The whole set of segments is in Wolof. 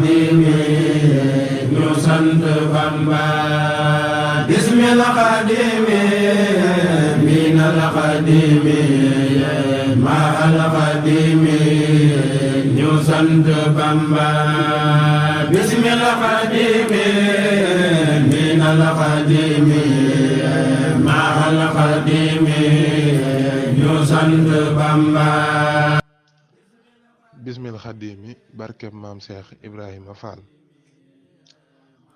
xadimi ñu sant Bamba bismil xadimi minal xadimi mahal xadimi ñu sant Bamba bismil xadimi minal xadimi mahal xadimi ñu sant Bamba. bismil xadimi barkeb maam Cheikh Ibrahima Fall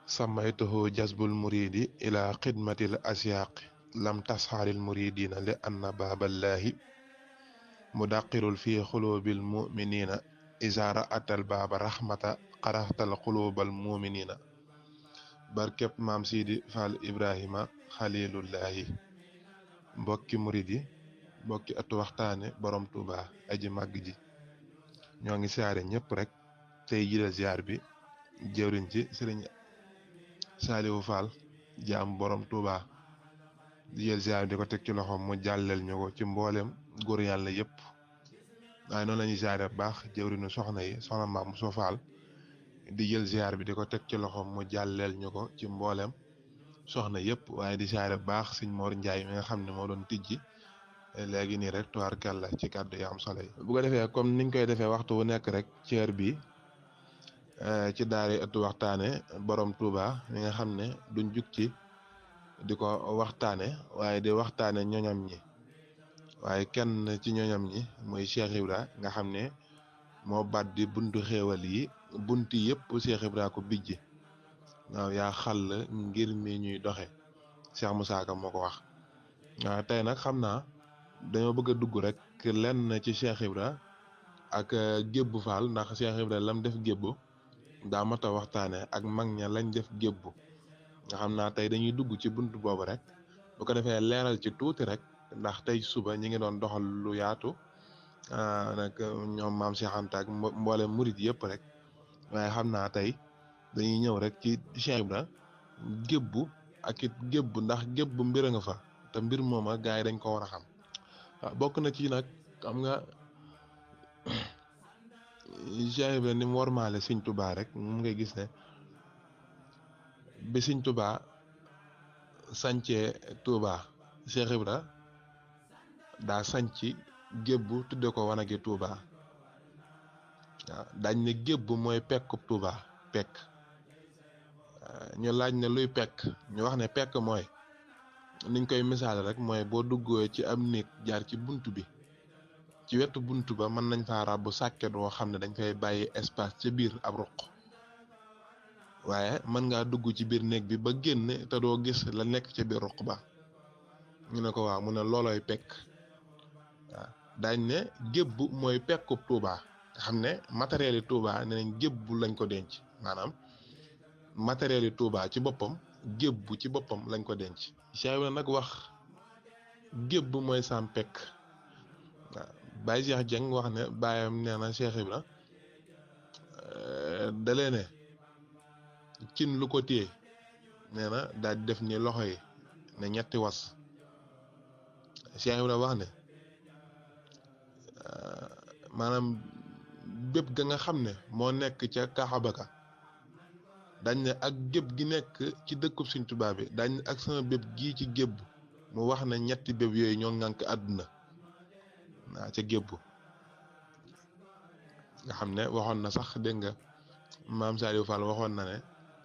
samaytuhu jazbul muridi ila xidmatil asyaaqi lam tasxaril muridina li anna baaballahi mudaqirul fi xulubil muminina isaara atal baaba rahmata xaraxtal xulubal muminina barkeb maam Sidi Fall Ibrahima xalilullahi. mbokki murid yi mbokki atu waxtaane borom Tuuba aji màgg ji ñoo ngi siyaare ñëpp rek tey jël ziar bi jëwriñ ci sëriñ Saliou Fall jaam borom Touba di jël ziar bi di ko teg ci loxoom mu jàlleel ñu ko ci mboolem góor yàlla yëpp waaye noonu la ñuy ziare bu baax jëwriñu soxna yi soxna Maam Moussa Fall di jël ziar bi di ko teg ci loxoom mu jàlleel ñu ko ci mboolem soxna yëpp waaye di ziare bu baax sëñ Mor Ndiaye mi nga xam ne moo doon tijji léegi nii rek tubaarkàlla ci kàddu yi am solo yi. bu ko defee comme niñ koy defee waxtu wu nekk rek ci heure bi ci daari ëttu waxtaane borom Touba mi nga xam ne duñ jug ci di ko waxtaane waaye di waxtaane ñoñam ñi waaye kenn ci ñoñam ñi muy Cheikh Ibra nga xam ne moo baat di buntu xéewal yi bunti yëpp Cheikh Ibra ko bijji waaw yaa xàll ngir mi ñuy doxe Cheikh Moussa Ka moo ko wax waaw tey nag xam naa dañoo bëgg a dugg rek lenn ci Cheikh Ibra ak Gébbu Fall ndax Cheikh Ibra lam def Gébbu daa mat a waxtaane ak mag ña lañ def Gébbu nga xam naa tey dañuy dugg ci bunt boobu rek bu ko defee leeral ci tuuti rek ndax tey suba ñi ngi doon doxal lu yaatu nag ñoom maam Cheikh Anta ak mboolem murit yëpp rek waaye xam naa tey dañuy ñëw rek ci Cheikh Ibra Gébbu ak it Gébbu ndax Gébbu mbir a nga fa te mbir mooma gars yi dañ ko war a xam bokk na ci nag xam nga Cheikh Ibra ni mu wormaale Sëñ Tuubaa rek mu ngay gis ne bi Sëñ Tuubaa sancee Tuubaa Cheikh Ibra daa sanci Gébbu tudde ko wanagi Tuubaa waaw dañ ne Gébbu mooy pekkub Tuubaa pekk ñu laaj ne luy pekk ñu wax ne pekk mooy niñ koy misaale rek mooy boo duggoo ci am néeg jaar ci bunt bi ci wetu bunt ba mën nañ faa ràbb sàkket woo xam ne dañ fay bàyyi espace ca biir ab ruq waaye mën ngaa dugg ci biir néeg bi ba génn te doo gis la nekk ca biir ruq ba ñu ne ko waaw mu ne loolooy pekk waaw dañ ne Gébbu mooy pekkub Tuubaa nga xam ne matériel yi Tuubaa ne nañ Gébbu lañ ko denc maanaam matériel yi Tuubaa ci boppam Gébbu ci boppam lañ ko denc Cheikh Ibra nag wax Gébbu mooy sam pekk waaw Baye Cheikh Dieng wax ne baayam nee na Cheikh Ibra dalee ne cin lu ko téye nee na daal di def ni loxo yi ne ñetti was Cheikh Ibra wax ne maanaam bépp ga nga xam ne moo nekk ca Kaaba ga dañ ne ak gépp gi nekk ci dëkkub Sëñ Tuubaa bi dañ ne ak sama bépp gii ci Gébbu mu wax ne ñetti bépp yooyu ñoo ŋànk àdduna waaw ca Gébbu nga xam ne waxoon na sax dégg nga maam Saliou Fall waxoon na ne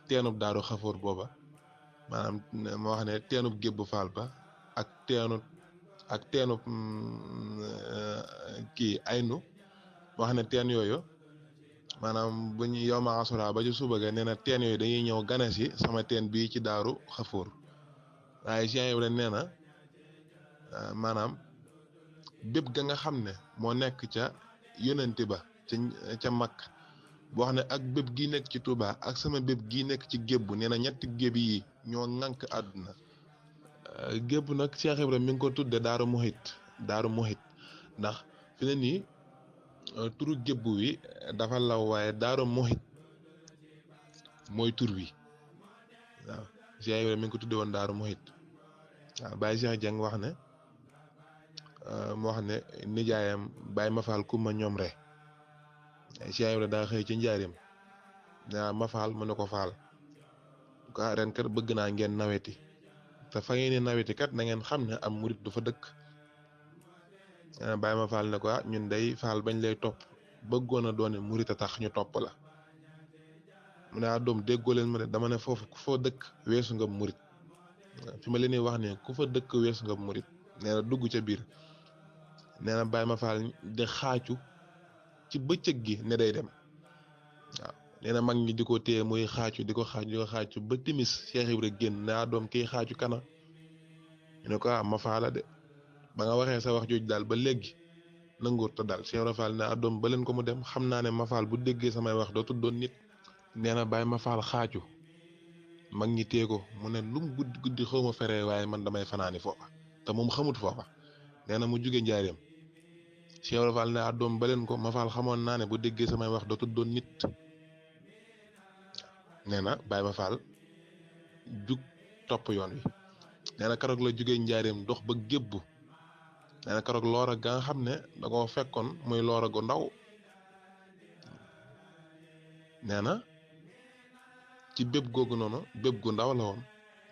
teenub Daaru Xafoor booba maanaam moo wax ne teenub Gébbu Fall ba ak teenub kii aynu wax ne teen yooyu maanaam bu ñu yow ma asura ba ci suba ga nee na teen yooyu dañuy ñëw ganes yi sama teen bii ci Daaru Xafoor waaye Cheikh Ibra nee na maanaam bépp ga nga xam ne moo nekk ca yonente ba ca mag boo xam ne ak bépp gi nekk ci Touba ak sama bépp gi nekk ci Gébbu nee na ñetti gébb yi ñoo ŋànk àdduna Gébbu nag Cheikh Ibra mi ngi ko tudde Daaru Muhit ndax fi ne nii turu Gébbu wi dafa law waaye Daaru Muhit mooy tur wi waaw Cheikh Ibra mi ngi ko tudde woon Daaru Muhit waaw Baye Cheikh Dieng wax ne moo xam ne nijaayam Baye Mafal Kumba ñoom re Cheikh Ibra daa xëy ci njaarim nee ma faal mu ne ko faal ko ren kat bëgg naa ngeen naweti te fa ngeen ni naweti kat na ngeen xam ne am murit du fa dëkk. Baye ma faal ne ko ñun day faal bañ lay topp bëggoon a doone murit a tax ñu topp la. mu ne doom déggoo leen ma de dama ne foofu ku fa dëkk weesu nga murit fi ma leen di wax ne ku fa dëkk weesu nga murit. nee na dugg ca biir nee na Baye ma faal di xaacu ci bëccëg gi ne day dem waaw nee na mag ñi di ko téye muy xaacu di ko xaacu ba timis Cheikh Ibra génn ne doom kiy xaacu kana ñu ne ko ma faala de ba nga waxee sa wax jooju daal ba léegi nanguur te daal Cheikh Ibra Fall ne doom ba leen ko mu dem xam naa ne ma faal bu déggee samay wax dootul doon nit. nee na Baye ma faal xaacu mag ñi téye ko mu ne lum guddi xaw ma feree waaye man damay fanaani foofa te moom xamut foofa. nee na mu jóge njaareem Cheikh Ibra Fall ne doom ba leen ko ma faal xamoon naa ne bu déggee samay wax dootul doon nit. nee na Baye ma faal jug topp yoon wi. nee na keroog la jóge njaareem dox ba gébbu. nee na keroog loora ga nga xam ne da koo fekkoon muy loora gu ndaw. nee na ci bépp googu noonu bépp gu ndaw la woon.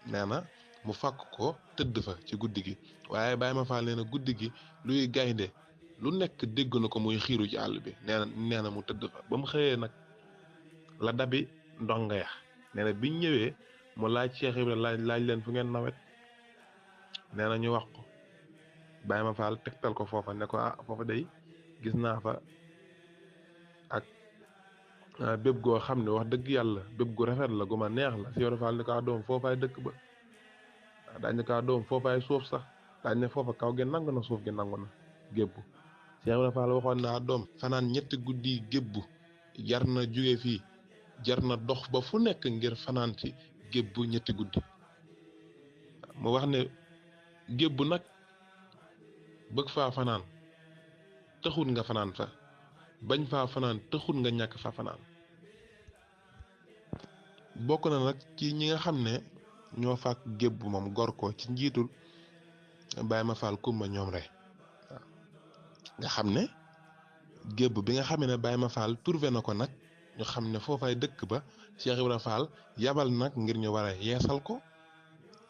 nee na mu fàkk ko tëdd fa ci guddi gi waaye Baye ma faal nee na guddi gi luy gaynde lu nekk dégg na ko muy xiiru ci àll bi. nee na mu tëdd fa ba mu xëyee nag la dabi ndonga ya. nee na biñ ñëwee mu laaj Cheikh Ibra laaj leen fu ngeen nawet. nee na ñu wax ko Baye ma faal tegtal ko foofa ne ko foofa day gis naa fa ak bépp goo xam ne wax dëgg yàlla bépp gu rafet la gu ma neex la. Cheikh Ibra Fall ne ko doom foofaay dëkk ba. daañ ne ko doom foofaay suuf sax daañ ne foofa kaw gi nangu na suuf gi nangu na gébbu. Cheikh Ibra Fall waxoon naa doom fanaan ñetti guddi gébbu jar na jóge fii jar na dox ba fu nekk ngir fanaan ci gébbu ñetti guddi. mu wax ne gébbu nag bëgg faa fanaan taxul nga fanaan fa bañ faa fanaan taxul nga ñàkk fa fanaan. bokk na nag ci ñi nga xam ne ñoo fàkk gébbu moom gor ko ci njiitul Baye ma faal kumba ñoom rek waaw nga xam ne gébbu bi nga xam ne Baye ma faal trouvé na ko nag ñu xam ne foofaay dëkk ba Cheikh Ibra Fall yabal nag ngir ñu war a yeesal ko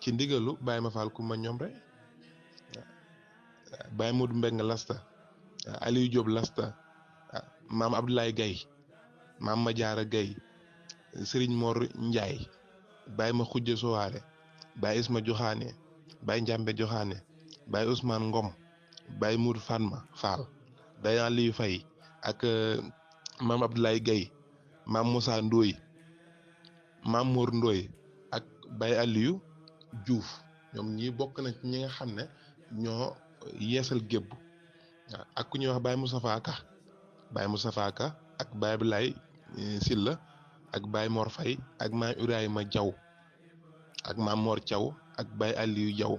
ci ndigalu Baye ma faal kumba ñoom rek. Baye Modou Mbeng lasta Aliou Diop lasta maam Abdoulaye Gaye maam Madiara Gaye Serigne Mor Ndiaye Baye ma xujje Sowaare Baye Isma Joxaane Baye Njambe Joxaane Baye Ousmane Ngom Baye Mour Fatma Fall Baye Aliou Faye ak maam Abdoulaye Gaye maam Moussa Ndoye maam Mor Ndoye ak Baye Aliou Diouf ñoom ñi bokk na ci ñi nga xam ne ñoo yeesal gébbu ak ku ñuy wax Baye Moustapha Ka ak Baye Abdoulaye Silla ak Baye Mor Faye ak maam Ibrahima Diaw ak maam Mor Thiaw ak Baye Aliou Diaw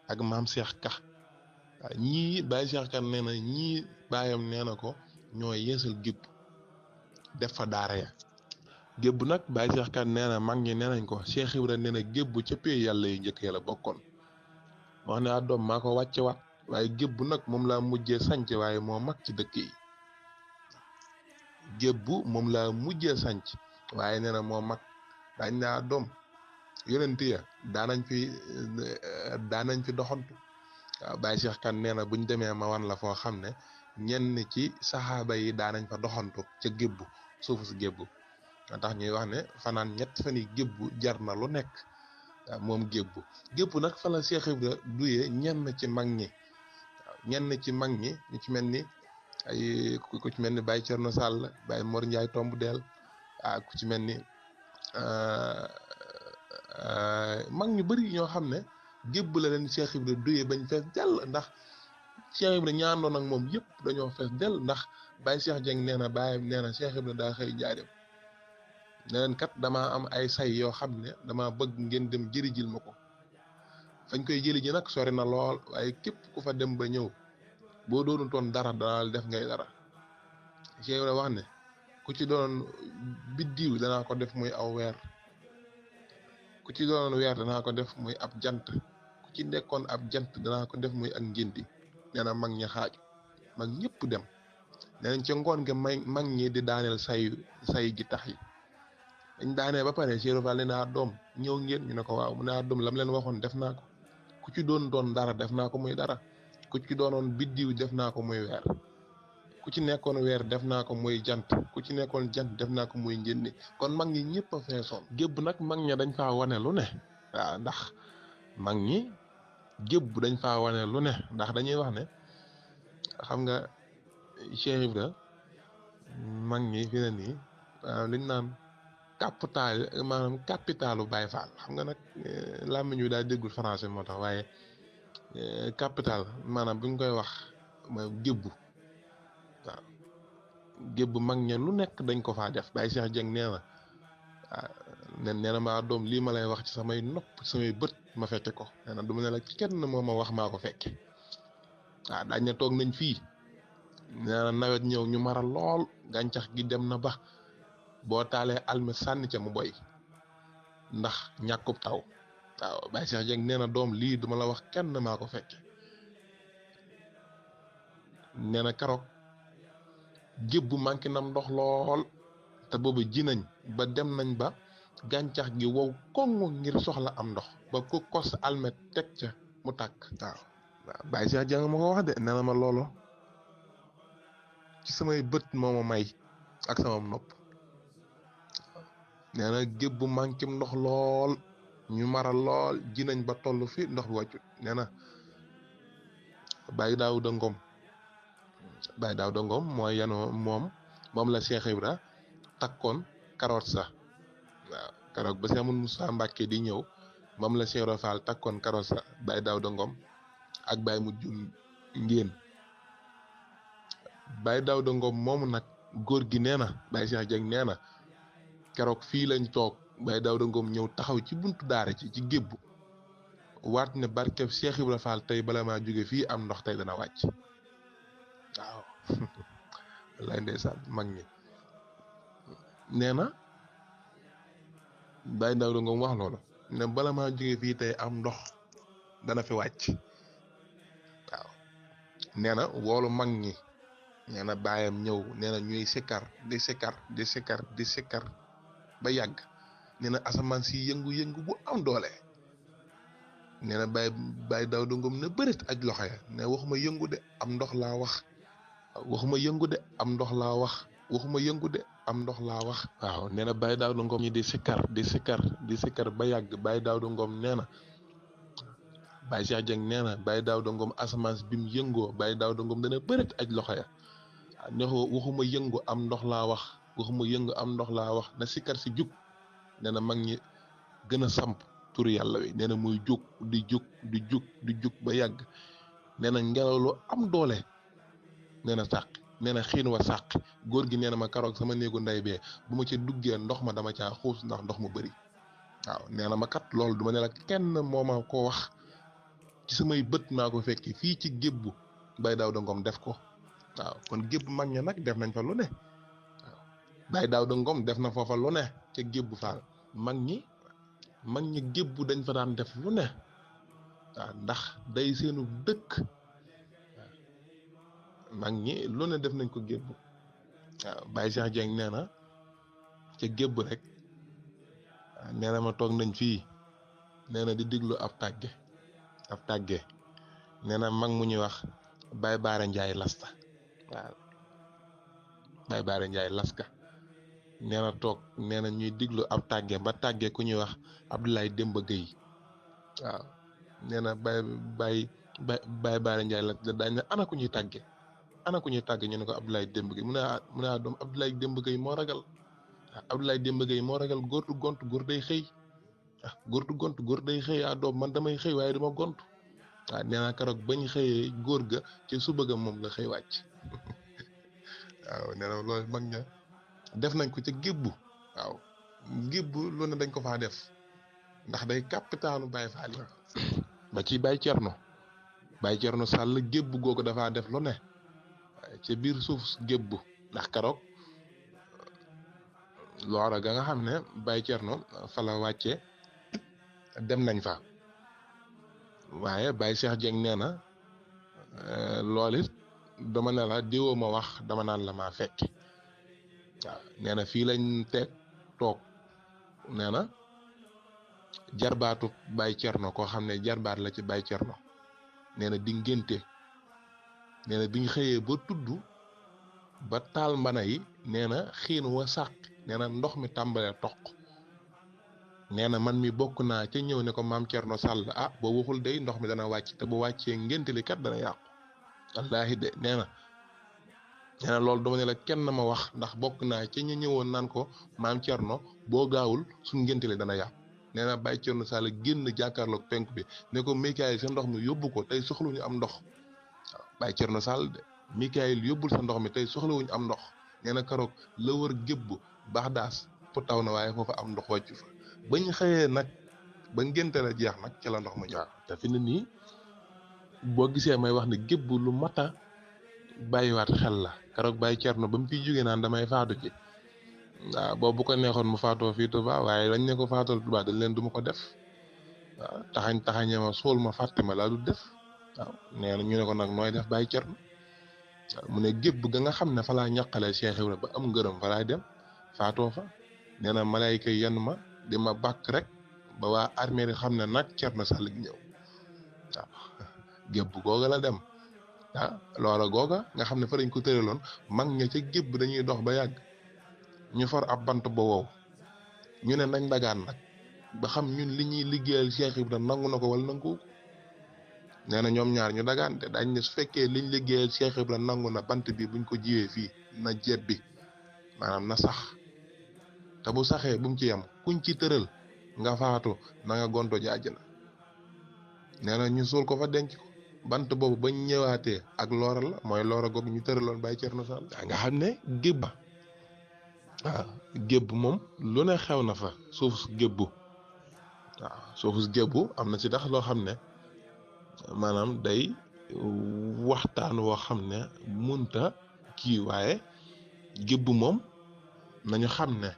ak maam Cheikh Ka ñii Baye Cheikh Ka nee na ñii baayam nee na ko ñoo yeesal gébbu def fa daara ya. gébbu nag Baye Cheikh Ka nee na mag ñi nee nañ ko Cheikh Ibra nee na gébbu ca pee yàlla yu njëkk ya la bokkoon. wax ne doom maa ko wàcce waat waaye gébbu nag moom laa mujjee sanc waaye moo mag ci dëkk yi. gébbu moom laa mujjee sanc waaye nee na moo mag. dañ naa doom yonent ya daanañ fi doxantu. waaw Baye Cheikh Kane nee na buñ demee ma wan la foo xam ne ñenn ci saxaaba yi daanañ fa doxantu ca gébbu suufu si gébbu tax ñuy wax ne fanaan ñetti fan yi gébbu jar na lu nekk. waaw moom gébbu nag fa la Cheikh Ibra duyee ñenn ci mag ñi. ñenn ci mag ñi ñu ci mel ni ay ku ci mel ni Baye Thierno Sall Baye Mor Ndiaye tomb del ku ci mel ni mag ñu bari ñoo xam ne gébb la leen Cheikh Ibra duyee bañ fees dell ndax Cheikh Ibra ñaandoon ak moom yëpp dañoo fees dell ndax Baye Cheikh Dieng nee na Baye nee na Cheikh Ibra daa xëy njaareem ne leen kat damaa am ay say yoo xam ne dama bëgg ngeen dem jëri jil ma ko fañ koy jëli ji nag sori na lool waaye képp ku fa dem ba ñëw boo doonu toon dara danaa def ngay dara. Cheikh Ibra wax ne ku ci doon biddiw danaa ko def muy aw weer, ku ci doon weer danaa ko def muy ab jant, ku ci nekkoon ab jant danaa ko def muy ak njëndi. nee na mag ñi xaaju mag ñëpp dem nee nañ ca ngoon nga mag ñi di daaneel say gi tax yi dañ daanee ba pare Cheikh Fall ne doom ñëw ngeen ñu ne ko waaw mu ne doom lam leen waxoon def naa ko ku ci doon dara def naa ko muy dara ku ci doonoon biddiw def naa ko muy weer ku ci nekkoon weer def naa ko muy jant ku ci nekkoon jant def naa ko muy njëndi kon mag ñi ñëpp a feesoon gébb nag mag ña dañ faa wane lu ne waaw ndax mag ñi gébb dañ faa wane lu ne ndax dañuy wax ne xam nga Cheikh Ibra mag ñi fi ne nii liñ naan capitalu Baye Fall xam nga nag làmmiñ wi daa déggul français moo tax waaye capital maanaam bu ñu koy wax mooy gébbu waaw gébbu mag ña lu nekk dañ ko faa def Baye Cheikh Dieng nee na nee na maa doom lii ma lay wax ci samay nopp samay bët ma fekke ko nee na du ma ne la kenn moo ma wax maa ko fekke waaw daañ ne toog nañ fii nee na nawet ñëw ñu mara lool gàncax gi dem na ba boo taalee almet sànni ca mu boy ndax ñàkkub taw waaw Baye Cheikh Dieng nee na doom lii duma la wax kenn maa ko fekke nee na keroog gébbu manqué nam ndox lool te boobu ji nañ ba dem nañ ba gàncax gi wow kongo ngir soxla am ndox ba ku kos almet teg ca mu tàkk waaw Baye Cheikh Dieng ma ko wax de nee na ma loolo ci samay bët moo ma may ak sama nopp nee na gébbu manqué ndox lool ñu mara lool ji nañ ba toll fi ndox bi wàccut nee na Baye Daouda Ngom mooy yanoo moom la Cheikh Ibra takkoon karoot sa waaw karoot ba Cheikh Moussa Mbacke di ñëw moom la Cheikh Ibra Fall takkoon karoot sa Baye Daouda Ngom ak Baye Mujj Ngéen Baye Daouda Ngom moomu nag góor gi nee na Baye Cheikh Dieng nee na keroog fii lañ toog Baye Daouda Ngom ñëw taxaw ci buntu daara ci gébbu waat ne barkeb Cheikh Ibra Fall tey bala maa jóge fii am ndox tey dana wàcc waaw wallaay ndeysaan mag ñi nee na Baye Daouda Ngom wax loolu ne bala maa jóge fii tey am ndox dana fi wàcc waaw nee na woolu mag ñi nee na baayam ñëw nee na ñuy sikkar di sikkar ba yàgg nee na asamaan si yëngu-yëngu bu am doole nee na Baye Daouda Ngom ne bërit aj loxo ya ne waxuma yëngu de am ndox laa wax waxuma yëngu de am ndox laa wax waxuma yëngu de am ndox laa wax waaw nee na Baye Daouda Ngom ñi di sikkar ba yàgg Baye Daouda Ngom nee na Baye Cheikh Dieng nee na Baye Daouda Ngom asamaan bi mu yëngoo Baye Daouda Ngom dana bërit aj loxo ya ne waxuma yëngu am ndox laa wax waxuma yëngu am ndox laa wax na sikkar si jug nee na mag ñi gën a samp turu yàlla wi nee na muy jug di jug ba yàgg nee na ngelaw lu am doole nee na sàq nee na xiin wa sàq góor gi nee na ma karoog sama néegu nday bee bu ma ci duggee ndox ma dama caa xuus ndax ndox mu bëri waaw nee na ma kat loolu duma ne la kenn moo ma ko wax ci samay bët maa ko fekki fii ci gébbu Baye Daouda Ngom def ko waaw kon gébb mag ña nag def nañ fa lu ne waaw Baye Daouda Ngom def na foofa lu ne ca gébbu Faal mag ñi gébbu dañ fa daan def lu ne waaw ndax day seenu dëkk waaw mag ñi lu ne def nañ ko gébbu waaw Baye Cheikh Dieng nee na ca gébbu rek nee na ma toog nañ fii nee na di diglu ab tàgge nee na mag mu ñuy wax Baye Baara Njaay lasta waaw Baye Baara Njaay laska nee na toog nee na ñuy diglu ab tàgge ba tàgge ku ñuy wax Abdoulaye Demba Gueye waaw nee na Baye Baara Njaay la daañ ne ana ku ñuy tàgge ñu ne ko Abdoulaye Demba Gueye mu ne doom Abdoulaye Demba Gueye moo ragal Abdoulaye Demba Gueye moo ragal góor du gont góor day xëy góor day xëy doom man damay xëy waaye duma gont waaw nee naa keroog bañ xëyee góor ga ci suba ga moom la xëy wàcc waaw nee na loolu mag ña def nañ ko ca gébbu waaw gébbu lu ne dañ ko faa def ndax day capitalu Baye Fall yi ba ci Baye Cerno Sall gébbu googu dafaa def lu ne ca biir suuf gébbu ndax keroog loora ga nga xam ne Baye Cerno fa la wàccee dem nañ fa waaye Baye Cheikh Dieng nee na loolu it dama ne la diwoo ma wax dama naan la maa fekk waaw nee na fii lañ toog nee na jarbaatu Baay Cerno koo xam ne jarbaat la ci Baay Cerno nee na di ngénte nee na biñ xëyee ba tudd ba taal mbana yi nee na xiin wa sàq nee na ndox mi tàmbalee toq nee na man mi bokk naa ca ñëw ne ko maam Cerno Sàll ah boo waxul day ndox mi dana wàcc te bu wàccee ngénte li kat dana yàqu wallaahi de nee na loolu dama ne la kenn ma wax ndax bokk naa ca ñu ñëwoon naan ko maam Cerno boo gaawul suñ ngénte li dana yàqu nee na Baay Cerno Sàll génn jàkkaarloog penk bi ne ko Mikaayil sa ndox mi yóbbu ko tey soxluñu am ndox waaw Baay Cerno Sàll de Mikaayil yóbbul sa ndox mi tey soxlawuñu am ndox nee na keroog la wër gébb baax daas fu taw na waaye foofa am ndox wàccu fa bañ xëyee nag ba ngénte la jeex nag ci la ndox ma ñëw te fi ne nii boo gisee may wax ne gébb lu mata bàyyiwaat xel la keroog Baay Cerno ba mu fiy jógee naan damay faatu ci waaw boobu ko neexoon mu faatoo fii Tuubaa waaye dañ ne ko faatoo Tuubaa dañ leen duma ko def waaw taxañe ma suul ma fàtte ma laa du def waaw nee na ñu ne ko nag nooy def Baay Cerno mu ne gébb ga nga xam ne fa laa ñaqalee Cheikh Ibra ba am ngërëm fa laay dem faatoo fa nee na malayka yenn ma di ma bàkk rek ba waa armée yi xam ne nag Cerno Sàll gi ñëw waaw gébb googa la dem loola googa nga xam ne fa dañ ko tëraloon mag ña ca gébb dañuy dox ba yàgg ñu for ab bant ba wow ñu ne nañ dagaan nag ba xam ñun li ñuy liggéeyal Cheikh Ibra nangu na ko wala nangu ko nee na ñoom ñaar ñu dagaan te dañ ne su fekkee liñ liggéeyal Cheikh Ibra nangu na bant bi buñ ko jiwee fii na jebbi maanaam na sax te bu saxee bu mu ci yem kuñ ci tëral nga faatu na nga gonto ji àjjana nee na ñu suul ko fa denc ko bant boobu bañ ñëwaatee ak looral la mooy loora googu ñu tëraloon Baay Cerno Sàll nga xam ne gébb waaw gébb moom lu ne xew na fa suufus gébbu waaw suufus gébbu am na ci tax loo xam ne maanaam day waxtaan woo xam ne munta kii waaye gébbu moom nañu xam ne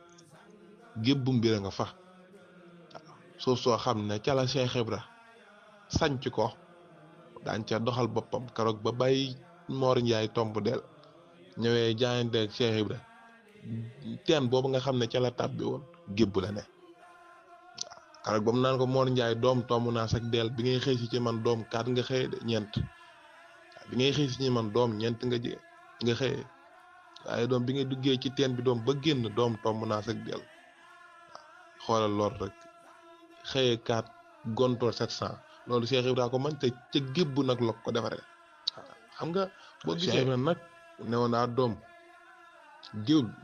gébbu mbir a nga fa suuf soo xam ne ca la Cheikh Ibra sanc ko daañ ca doxal boppam keroog ba Baay Moor Njaay tomb del ñëwee jaayanteeg Cheikh Ibra teen boobu nga xam ne ca la tàbbi woon gébbu la ne waaw keroog ba mu naan ko Moor Njaay doom tomb naa sag del bi ngay xëy si ci man doom kaat nga xëye de ñeent bi ngay xëy si ci man doom ñeent nga xëye waaye doom bi ngay duggee ci teen bi doom ba génn doom tomb naa sag del xoolal lool rek xëye kaat gontool 700 loolu Cheikh Ibra ko man te ca gébbu nag la ko defaree xam nga boo gisee nag newoon naa doom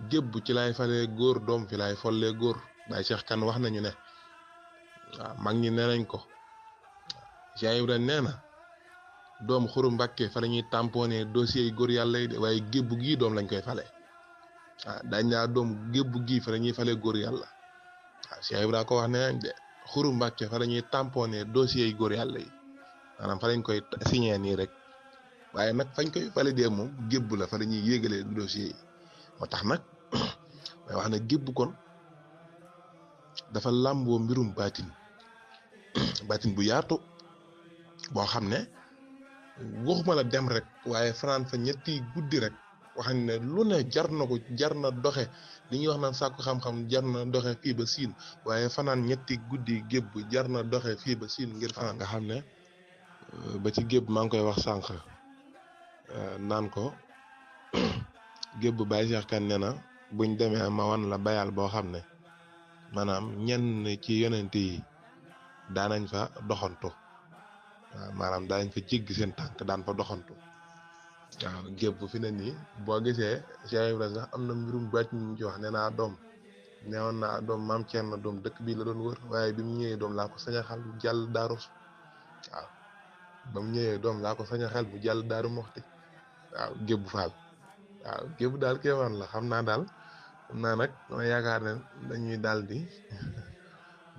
gébbu ci lay falee góor doom fi lay follee góor Baay Cheikh Kan wax nañu ne waaw mag ñi nee nañ ko Cheikh Ibra nee na doom Xuru Mbàkke fa la ñuy tamponné dossier yi góor yàlla yi de waaye gébbu gii doom lañ koy fale waaw dañ naa doom gébbu gii fa la ñuy fale góor yàlla waaw Cheikh Ibra ko wax nee nañ de Xuru Mbàkke fa la ñuy tamponné dossier yi góor yàlla yi maanaam fa lañ koy signé nii rek waaye nag fañ koy validé moom gébbu la fa la ñuy yégalee dossier yi moo tax nag may wax ne gébbu kon dafa làmboo mbirum baatin bu yaatu boo xam ne waxuma la dem rek waaye fanaan fa ñetti guddi rek wax ne lu ne jar na ko jar na doxe li ñuy wax naan sàkku xam-xam jar na doxe fii ba siin waaye fanaan ñetti guddi gébb jar na doxe fii ba siin ngir fanaan nga xam ne ba ci gébb maa ngi koy wax sànq naan ko gébb Baay Cheikh Kan nee na buñ demee ma wan la bayal boo xam ne maanaam ñenn ci yonent yi daanañ fa doxantu waaw maanaam daanañ fa jéggi seen tànk daan fa doxantu waaw gébb fi ne nii boo gisee Cheikh Ibra sax am na mbirum bàcc ñu ci wax nee naa doom neewoon naa doom maam Cerno doom dëkk bii la doon wër waaye bi mu ñëwee doom laa ko sañ a xal bu jàll daaru waaw ba mu ñëwee doom laa ko sañ a xel bu jàll daaru moxti waaw gébb faal waaw gébb daal kéemaan la xam naa nag ma yaakaar ne dañuy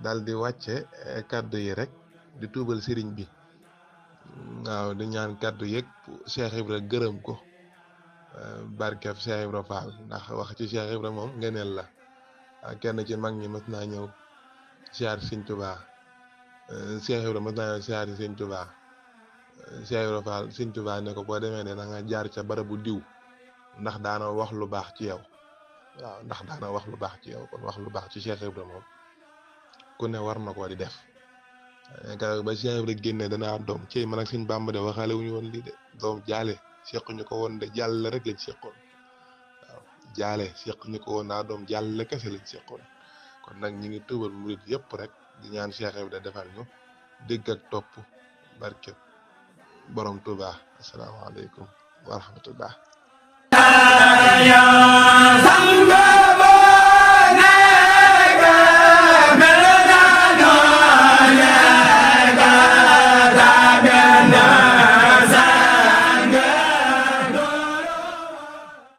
daal di wàcce kàddu yi rek di tuubal sëriñ bi waaw di ñaan kàddu yëg Cheikh Ibra gërëm ko barkeb Cheikh Ibra Fall ndax wax ci Cheikh Ibra moom ngeneel la kenn ci mag ñi mës naa ñëw siyaar Sëriñ Tuubaa Cheikh Ibra mës naa ñëw siyaar Sëriñ Tuubaa Cheikh Ibra Fall Sëriñ Tuubaa ne ko boo demee de na nga jaar ca barabu diw ndax daana wax lu baax ci yow waaw ndax daana wax lu baax ci yow kon wax lu baax ci Cheikh Ibra moom ku ne war na ko di def ga ba Cheikh Ibra génne danaa doom ci man ak Sëñ Bàmba de waxaale wuñu woon lii de doom jaale sequñu ko woon de jàll rek lañ seqoon waaw jaale sequñu ko woon naa doom jàll kese lañ seqoon kon nag ñi ngi tëbal murid yëpp rek di ñaan Cheikh Ibra defal ñu dégg ak topp barke borom Tuubaa asalaamaaleykum wa rahmatullah